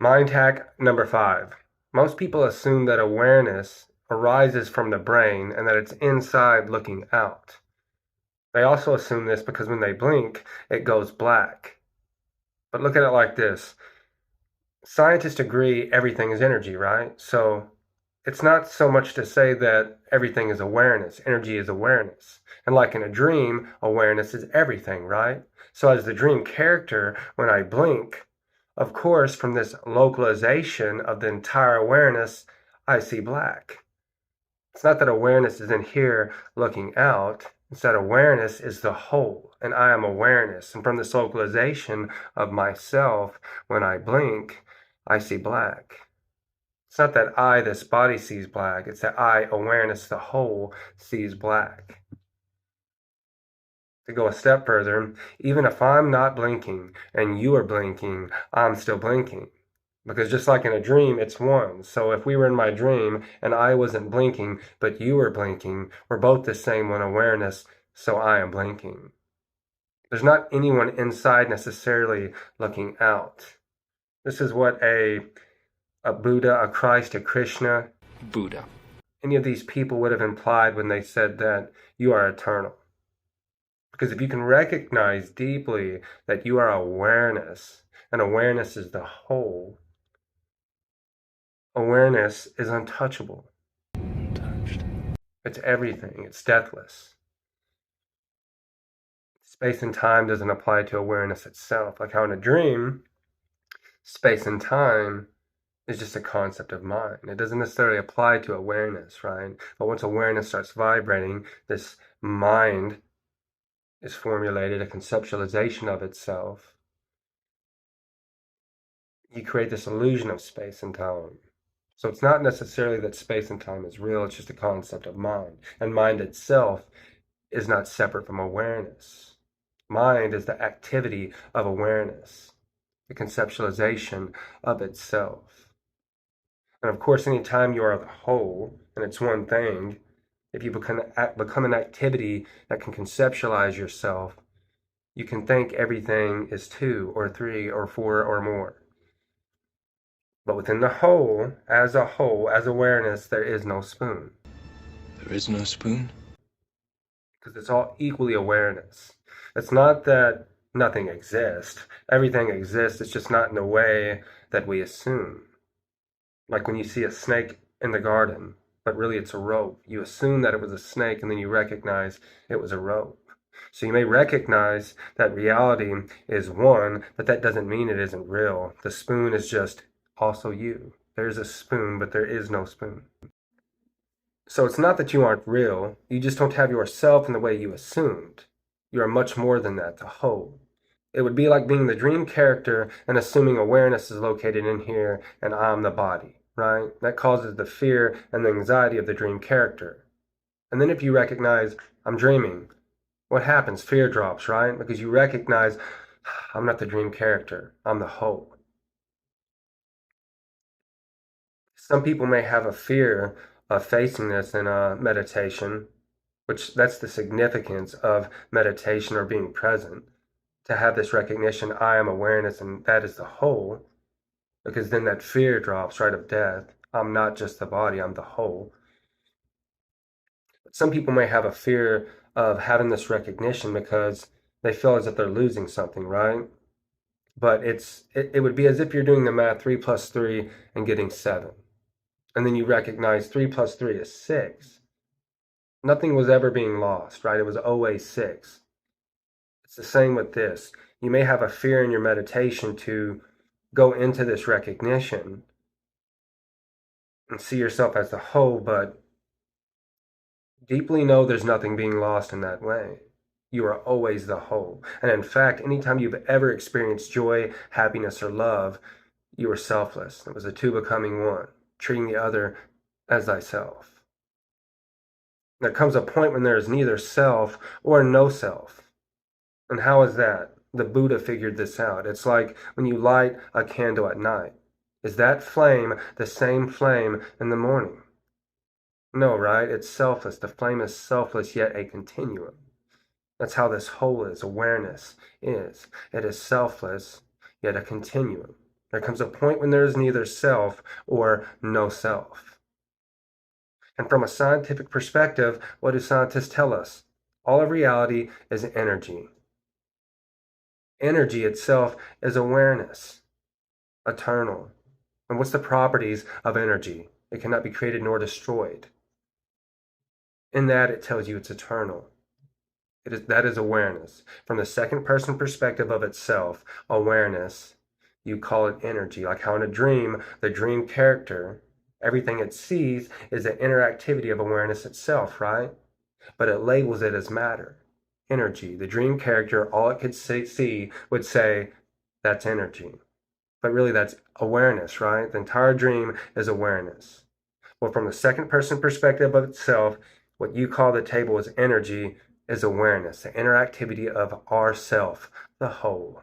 Mind hack number 5. Most people assume that awareness arises from the brain and that it's inside looking out. They also assume this because when they blink, it goes black. But look at it like this. Scientists agree everything is energy, right? So it's not so much to say that everything is awareness. Energy is awareness. And like in a dream, awareness is everything, right? So as the dream character, when I blink, of course, from this localization of the entire awareness, I see black. It's not that awareness is in here looking out. It's that awareness is the whole, and I am awareness. And from this localization of myself, when I blink, I see black. It's not that I, this body, sees black. It's that I, awareness, the whole, sees black. To go a step further, even if I'm not blinking and you are blinking, I'm still blinking. Because just like in a dream, it's one. So if we were in my dream and I wasn't blinking, but you were blinking, we're both the same one awareness, so I am blinking. There's not anyone inside necessarily looking out. This is what a Buddha, a Christ, a Krishna, Buddha. any of these people would have implied when they said that you are eternal. Because if you can recognize deeply that you are awareness, and awareness is the whole, awareness is untouchable. Untouched. It's everything. It's deathless. Space and time doesn't apply to awareness itself. Like how in a dream, space and time is just a concept of mind. It doesn't necessarily apply to awareness, right? But once awareness starts vibrating, this mind is formulated, a conceptualization of itself. You create this illusion of space and time. So it's not necessarily that space and time is real, it's just a concept of mind. And mind itself is not separate from awareness. Mind is the activity of awareness, the conceptualization of itself. And of course, anytime you are the whole, and it's one thing, if you become an activity that can conceptualize yourself, you can think everything is 2 or 3 or 4 or more. But within the whole, as awareness, there is no spoon. There is no spoon? Because it's all equally awareness. It's not that nothing exists. Everything exists, it's just not in the way that we assume. Like when you see a snake in the garden, but really it's a rope. You assume that it was a snake and then you recognize it was a rope. So you may recognize that reality is one, but that doesn't mean it isn't real. The spoon is just also you. There's a spoon, but there is no spoon. So it's not that you aren't real, you just don't have yourself in the way you assumed. You are much more than that, the whole. It would be like being the dream character and assuming awareness is located in here and I'm the body, right? That causes the fear and the anxiety of the dream character. And then if you recognize, I'm dreaming, what happens? Fear drops, right? Because you recognize, I'm not the dream character, I'm the whole. Some people may have a fear of facing this in a meditation, which that's the significance of meditation or being present, to have this recognition, I am awareness, and that is the whole, because then that fear drops, right, of death. I'm not just the body, I'm the whole. But some people may have a fear of having this recognition because they feel as if they're losing something, right? But it would be as if you're doing the math 3 plus 3 and getting 7. And then you recognize 3 plus 3 is 6. Nothing was ever being lost, right? It was always 6. It's the same with this. You may have a fear in your meditation to go into this recognition and see yourself as the whole, but deeply know there's nothing being lost in that way. You are always the whole. And in fact, anytime you've ever experienced joy, happiness, or love, you were selfless. It was the two becoming one, treating the other as thyself. There comes a point when there is neither self or no self. And how is that? The Buddha figured this out. It's like when you light a candle at night. Is that flame the same flame in the morning? No, right? It's selfless. The flame is selfless, yet a continuum. That's how this whole is. Awareness is. It is selfless, yet a continuum. There comes a point when there is neither self or no self. And from a scientific perspective, what do scientists tell us? All of reality is energy. Energy itself is awareness, eternal. And what's the properties of energy? It cannot be created nor destroyed. In that, it tells you it's eternal. That is awareness. From the second person perspective of itself, awareness, you call it energy. Like how in a dream, the dream character, everything it sees is the interactivity of awareness itself, right? But it labels it as matter, energy. The dream character, all it could see would say, that's energy. But really, that's awareness, right? The entire dream is awareness. Well, from the second person perspective of itself, what you call the table is energy is awareness, the interactivity of our self, the whole.